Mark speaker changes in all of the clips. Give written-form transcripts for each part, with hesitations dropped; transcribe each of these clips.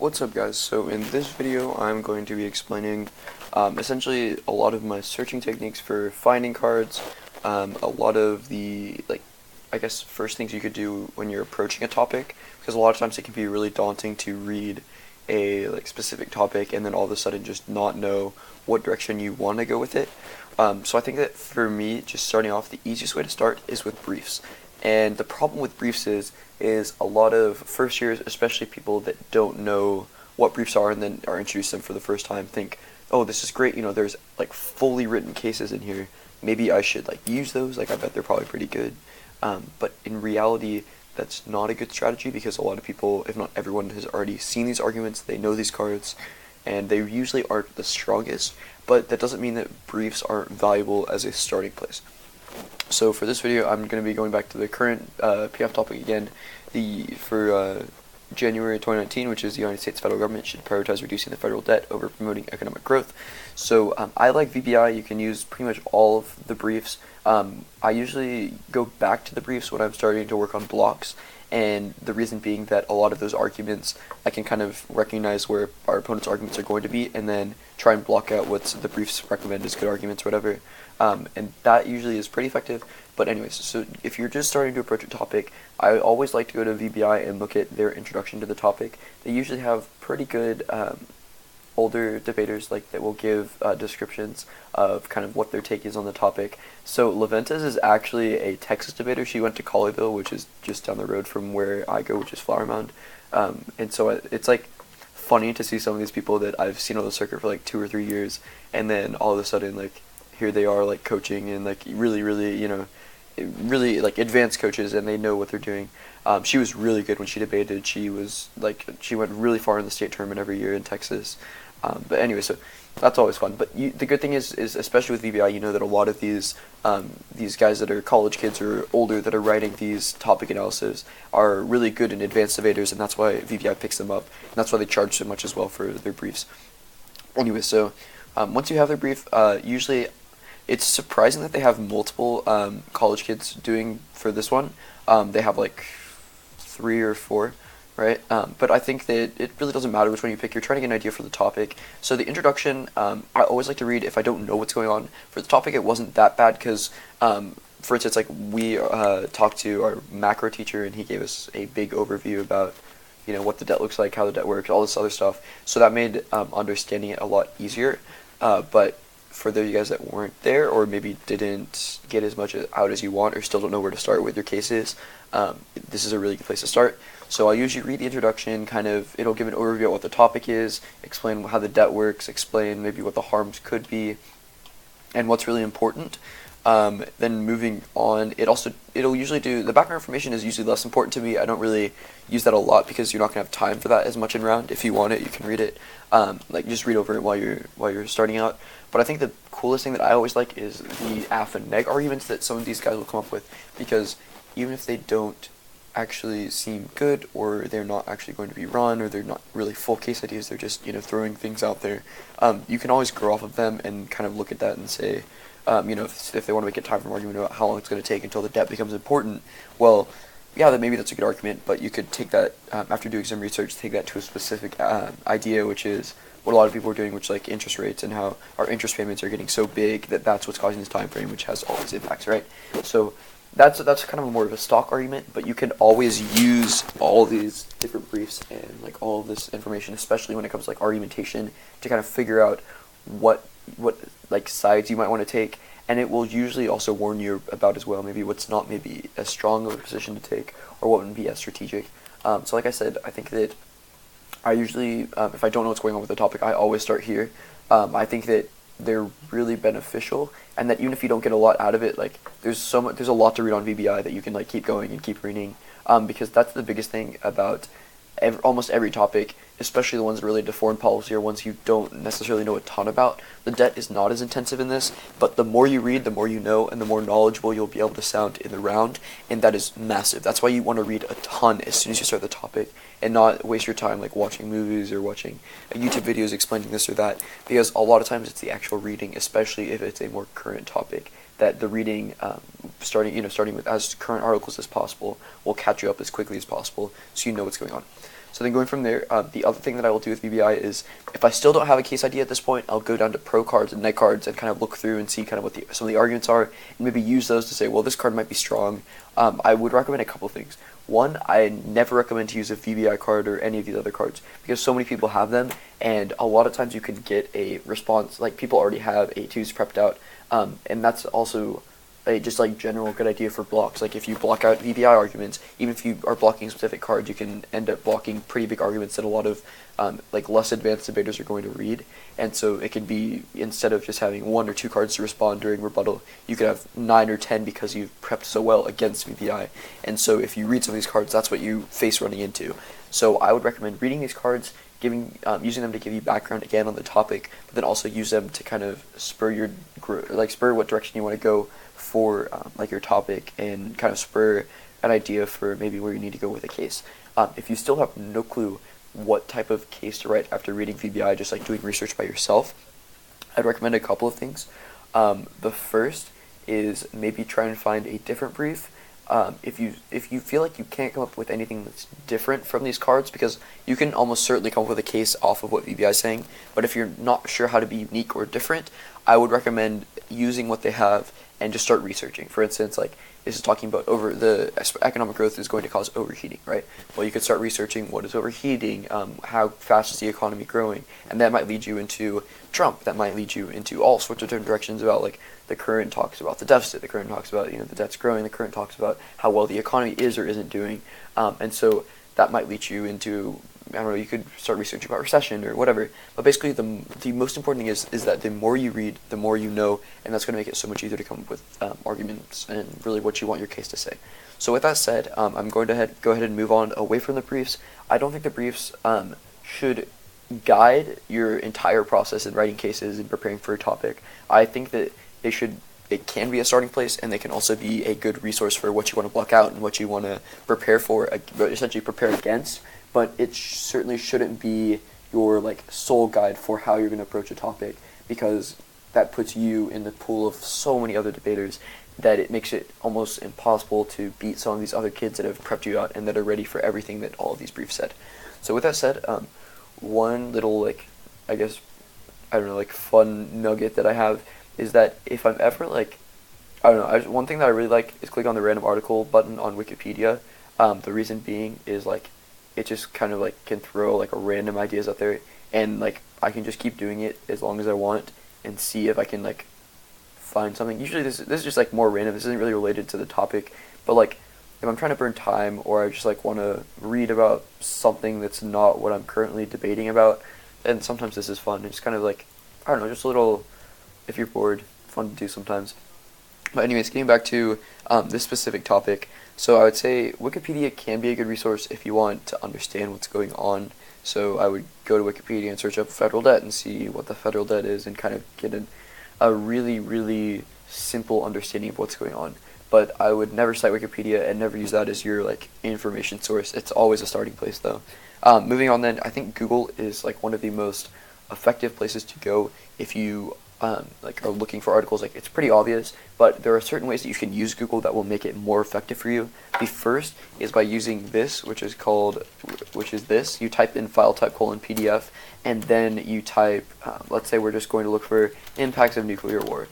Speaker 1: What's up, guys? So in this video I'm going to be explaining essentially a lot of my searching techniques for finding cards, a lot of the I guess first things you could do when you're approaching a topic, because a lot of times it can be really daunting to read a specific topic and then all of a sudden just not know what direction you want to go with it. So I think that for me, just starting off, the easiest way to start is with briefs. And the problem with briefs is a lot of first years, especially people that don't know what briefs are and then are introduced to them for the first time, think, oh, this is great, there's fully written cases in here. Maybe I should use those. I bet they're probably pretty good. But in reality, that's not a good strategy, because a lot of people, if not everyone, has already seen these arguments. They know these cards, and they usually aren't the strongest. But that doesn't mean that briefs aren't valuable as a starting place. So for this video, I'm going to be going back to the current PF topic again. For January 2019, which is the United States federal government should prioritize reducing the federal debt over promoting economic growth. So I like VBI. You can use pretty much all of the briefs. I usually go back to the briefs when I'm starting to work on blocks, and the reason being that a lot of those arguments, I can kind of recognize where our opponent's arguments are going to be, and then try and block out what the briefs recommend as good arguments or whatever. And that usually is pretty effective. But anyways, so if you're just starting to approach a topic, I always like to go to VBI and look at their introduction to the topic. They usually have pretty good older debaters that will give descriptions of kind of what their take is on the topic. So LaVentas is actually a Texas debater. She went to Colleyville, which is just down the road from where I go, which is Flower Mound. And so it's funny to see some of these people that I've seen on the circuit for 2 or 3 years, and then all of a sudden here they are coaching and really really advanced coaches, and they know what they're doing. She was really good when she debated. She was she went really far in the state tournament every year in Texas. But anyway, so that's always fun. But the good thing is especially with VBI, that a lot of these guys that are college kids or older that are writing these topic analyses are really good and advanced debaters, and that's why VBI picks them up, and that's why they charge so much as well for their briefs. Anyway, so once you have their brief, usually it's surprising that they have multiple college kids doing for this one. They have 3 or 4, right? But I think that it really doesn't matter which one you pick. You're trying to get an idea for the topic. So the introduction, I always like to read if I don't know what's going on. For the topic, it wasn't that bad because, for instance, we talked to our macro teacher, and he gave us a big overview about what the debt looks like, how the debt works, all this other stuff. So that made understanding it a lot easier. But for those of you guys that weren't there, or maybe didn't get as much out as you want, or still don't know where to start with your cases, this is a really good place to start. So I'll usually read the introduction, it'll give an overview of what the topic is, explain how the debt works, explain maybe what the harms could be, and what's really important. Then moving on, it'll usually do, the background information is usually less important to me. I don't really use that a lot because you're not going to have time for that as much in round. If you want it, you can read it, just read over it while you're starting out. But I think the coolest thing that I always like is the AF and neg arguments that some of these guys will come up with, because even if they don't actually seem good, or they're not actually going to be run, or they're not really full case ideas, they're just throwing things out there, you can always grow off of them and kind of look at that and say, if they want to make a time from argument about how long it's going to take until the debt becomes important, well, yeah, maybe that's a good argument, but you could take that, after doing some research, take that to a specific idea, which is what a lot of people are doing, which interest rates, and how our interest payments are getting so big that that's what's causing this time frame, which has all these impacts, right? So that's kind of more of a stock argument, but you can always use all these different briefs and all of this information, especially when it comes to argumentation, to kind of figure out what sides you might want to take, and it will usually also warn you about as well maybe what's not maybe as strong of a position to take, or what wouldn't be as strategic. So like I said, I think that I usually, if I don't know what's going on with the topic, I always start here. I think that they're really beneficial, and that even if you don't get a lot out of it, there's a lot to read on VBI that you can keep going and keep reading, because that's the biggest thing about almost every topic, especially the ones related to foreign policy, or ones you don't necessarily know a ton about. The debt is not as intensive in this, but the more you read, the more you know, and the more knowledgeable you'll be able to sound in the round, and that is massive. That's why you want to read a ton as soon as you start the topic, and not waste your time watching movies or watching YouTube videos explaining this or that, because a lot of times it's the actual reading, especially if it's a more current topic, that the reading, starting with as current articles as possible, will catch you up as quickly as possible, so you know what's going on. So then going from there, the other thing that I will do with VBI is if I still don't have a case idea at this point, I'll go down to pro cards and net cards and kind of look through and see kind of what some of the arguments are, and maybe use those to say, well, this card might be strong. I would recommend a couple of things. One, I never recommend to use a VBI card or any of these other cards because so many people have them, and a lot of times you can get a response, like people already have A2s prepped out, and that's also a just like general good idea for blocks. Like if you block out VBI arguments, even if you are blocking specific cards, you can end up blocking pretty big arguments that a lot of like less advanced debaters are going to read. And so it can be, instead of just having 1 or 2 cards to respond during rebuttal, you could have 9 or 10 because you've prepped so well against VBI. And so if you read some of these cards, that's what you face running into. So I would recommend reading these cards, using them to give you background again on the topic, but then also use them to kind of spur what direction you want to go for like your topic, and kind of spur an idea for maybe where you need to go with a case. If you still have no clue what type of case to write after reading VBI, just like doing research by yourself, I'd recommend a couple of things. The first is maybe try and find a different brief. If you feel like you can't come up with anything that's different from these cards, because you can almost certainly come up with a case off of what VBI is saying, but if you're not sure how to be unique or different, I would recommend using what they have and just start researching. For instance, like this is talking about economic growth is going to cause overheating, right? Well, you could start researching what is overheating, how fast is the economy growing, and that might lead you into Trump. That might lead you into all sorts of different directions about like the current talks about the deficit, the current talks about the debt's growing, the current talks about how well the economy is or isn't doing, and so that might lead you into, I don't know, you could start researching about recession or whatever. But basically, the most important thing is that the more you read, the more you know, and that's going to make it so much easier to come up with arguments and really what you want your case to say. So with that said, I'm going to go ahead and move on away from the briefs. I don't think the briefs should guide your entire process in writing cases and preparing for a topic. I think that it can be a starting place, and they can also be a good resource for what you want to block out and what you want to prepare for, essentially prepare against. But it certainly shouldn't be your like sole guide for how you're going to approach a topic, because that puts you in the pool of so many other debaters that it makes it almost impossible to beat some of these other kids that have prepped you out and that are ready for everything that all of these briefs said. So with that said, one little fun nugget that I have is that if I'm ever one thing that I really like is click on the random article button on Wikipedia. The reason being is it just kind of can throw a random ideas out there, and I can just keep doing it as long as I want and see if I can find something. Usually this is just more random. This isn't really related to the topic, but if I'm trying to burn time, or I just want to read about something that's not what I'm currently debating about, and sometimes this is fun. It's kind of I don't know, just a little, if you're bored, fun to do sometimes. But anyways, getting back to this specific topic, so I would say Wikipedia can be a good resource if you want to understand what's going on. So I would go to Wikipedia and search up federal debt and see what the federal debt is and kind of get a really, really simple understanding of what's going on. But I would never cite Wikipedia and never use that as your information source. It's always a starting place though. Moving on then, I think Google is one of the most effective places to go if you are looking for articles. It's pretty obvious, but there are certain ways that you can use Google that will make it more effective for you. The first is by using this, which is this. You type in file type :PDF, and then you type, let's say we're just going to look for impacts of nuclear war.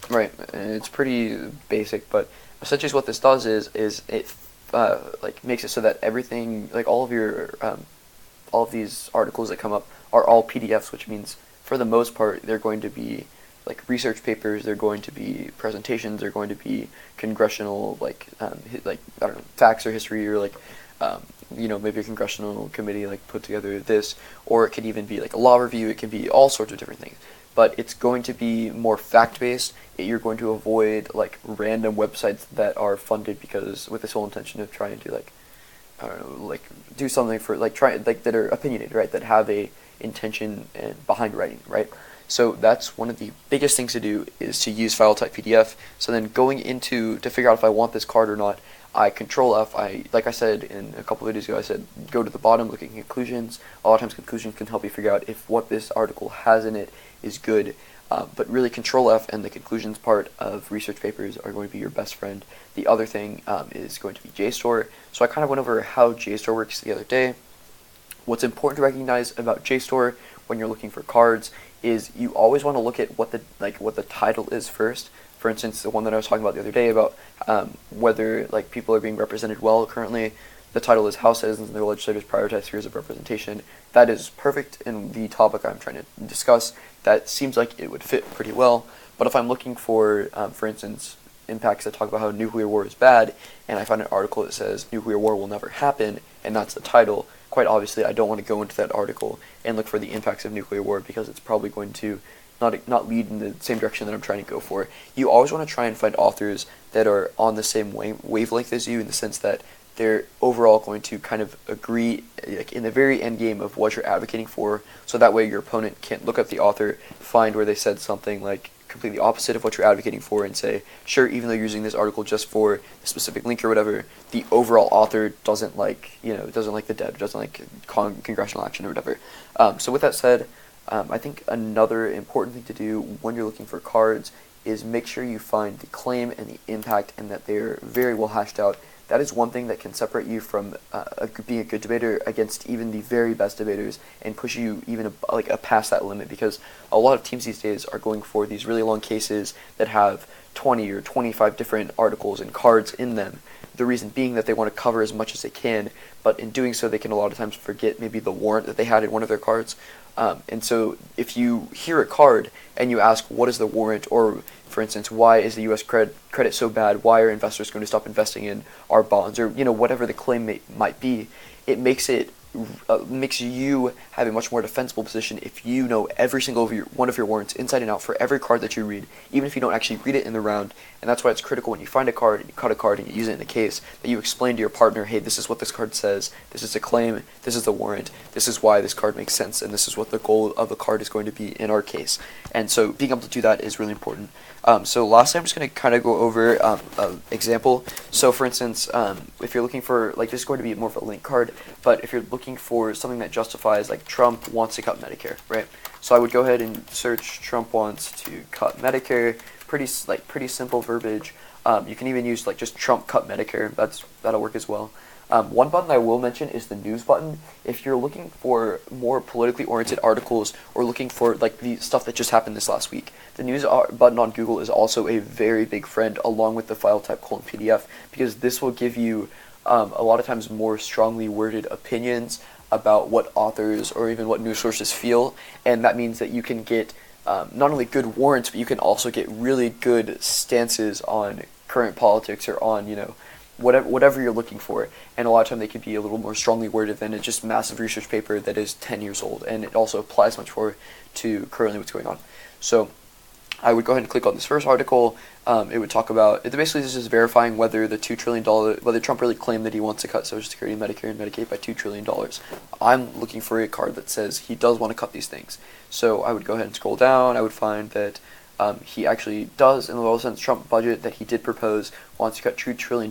Speaker 1: Right, and it's pretty basic, but essentially what this does is it makes it so that everything, all of these articles that come up are all PDFs, which means for the most part they're going to be research papers, they're going to be presentations, they're going to be congressional I don't know, facts or history, or maybe a congressional committee put together this, or it could even be a law review. It can be all sorts of different things, but it's going to be more fact-based. You're going to avoid random websites that are funded because with this whole intention of trying to I don't know, do something for that are opinionated, right, that have a intention and behind writing, right? So that's one of the biggest things to do, is to use file type PDF. So then going into to figure out if I want this card or not, I Control F. Like I said in a couple videos ago, I said go to the bottom, look at conclusions. A lot of times conclusions can help you figure out if what this article has in it is good. But really, Control F and the conclusions part of research papers are going to be your best friend. The other thing is going to be JSTOR. So I kind of went over how JSTOR works the other day. What's important to recognize about JSTOR when you're looking for cards is you always want to look at what the title is first. For instance, the one that I was talking about the other day about whether people are being represented well currently. The title is How Citizens and Their Legislators Prioritize Spheres of Representation. That is perfect in the topic I'm trying to discuss. That seems like it would fit pretty well. But if I'm looking for instance, impacts that talk about how nuclear war is bad, and I find an article that says nuclear war will never happen, and that's the title, quite obviously I don't want to go into that article and look for the impacts of nuclear war because it's probably going to not lead in the same direction that I'm trying to go for. You always want to try and find authors that are on the same wavelength as you, in the sense that they're overall going to kind of agree in the very end game of what you're advocating for, so that way your opponent can't look at the author, find where they said something completely opposite of what you're advocating for, and say, sure, even though you're using this article just for the specific link or whatever, the overall author doesn't like the dead, doesn't like congressional action or whatever. So with that said, I think another important thing to do when you're looking for cards is make sure you find the claim and the impact, and that they're very well hashed out. That is one thing that can separate you from being a good debater against even the very best debaters, and push you even past that limit, because a lot of teams these days are going for these really long cases that have 20 or 25 different articles and cards in them. The reason being that they want to cover as much as they can, but in doing so they can a lot of times forget maybe the warrant that they had in one of their cards. And so if you hear a card and you ask, what is the warrant, or for instance, why is the U.S. credit so bad, why are investors going to stop investing in our bonds, or whatever the claim might be, it makes you have a much more defensible position if you know every single one of your warrants inside and out for every card that you read, even if you don't actually read it in the round. And that's why it's critical when you find a card and you cut a card and you use it in the case, that you explain to your partner, hey, this is what this card says, this is a claim, this is the warrant, this is why this card makes sense, and this is what the goal of the card is going to be in our case. And so being able to do that is really important. So lastly, I'm just going to kind of go over an example. So for instance, if you're looking for, this is going to be more of a link card, but if you're looking for something that justifies, Trump wants to cut Medicare, right? So I would go ahead and search Trump wants to cut Medicare, pretty simple verbiage. You can even use just Trump cut Medicare, that'll work as well. One button I will mention is the news button. If you're looking for more politically oriented articles, or looking for the stuff that just happened this last week, the news button on Google is also a very big friend, along with the file type :PDF, because this will give you a lot of times more strongly worded opinions about what authors or even what news sources feel, and that means that you can get not only good warrants, but you can also get really good stances on current politics, or on whatever you're looking for. And a lot of time they could be a little more strongly worded than a just massive research paper that is 10 years old, and it also applies much more to currently what's going on. So I would go ahead and click on this first article. It would talk about, basically this is verifying whether the $2 trillion, whether Trump really claimed that he wants to cut Social Security, Medicare, and Medicaid by $2 trillion. I'm looking for a card that says he does want to cut these things. So I would go ahead and scroll down. I would find that he actually does, in the well sense, Trump budget that he did propose wants to cut $2 trillion.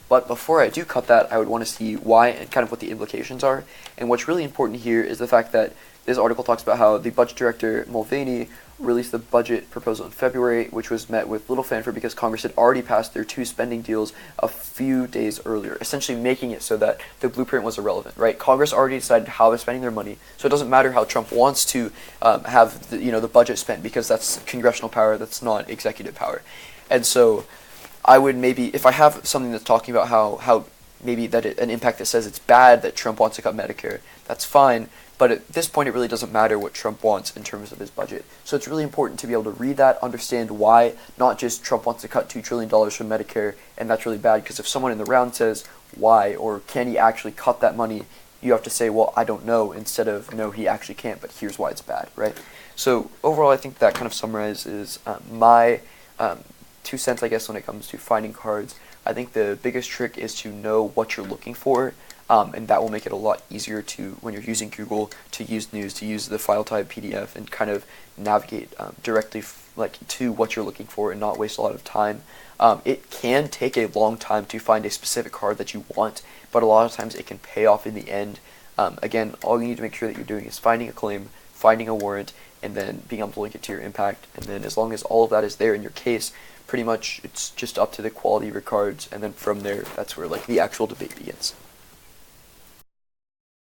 Speaker 1: But before I do cut that, I would want to see why and kind of what the implications are. And what's really important here is the fact that this article talks about how the budget director, Mulvaney, released the budget proposal in February, which was met with little fanfare because Congress had already passed their 2 spending deals a few days earlier, essentially making it so that the blueprint was irrelevant, right? Congress already decided how they're spending their money, so it doesn't matter how Trump wants to have the budget spent, because that's congressional power, that's not executive power. And so I would maybe, if I have something that's talking about how maybe an impact that says it's bad that Trump wants to cut Medicare, that's fine. But at this point, it really doesn't matter what Trump wants in terms of his budget. So it's really important to be able to read that, understand why, not just Trump wants to cut $2 trillion from Medicare, and that's really bad, because if someone in the round says why, or can he actually cut that money, you have to say, well, I don't know, instead of, no, he actually can't, but here's why it's bad, right? So overall, I think that kind of summarizes my 2 cents, I guess, when it comes to finding cards. I think the biggest trick is to know what you're looking for. And that will make it a lot easier to, when you're using Google, to use news, to use the file type PDF, and kind of navigate directly to what you're looking for, and not waste a lot of time. It can take a long time to find a specific card that you want, but a lot of times it can pay off in the end. Again, all you need to make sure that you're doing is finding a claim, finding a warrant, and then being able to link it to your impact. And then as long as all of that is there in your case, pretty much it's just up to the quality of your cards, and then from there, that's where like the actual debate begins.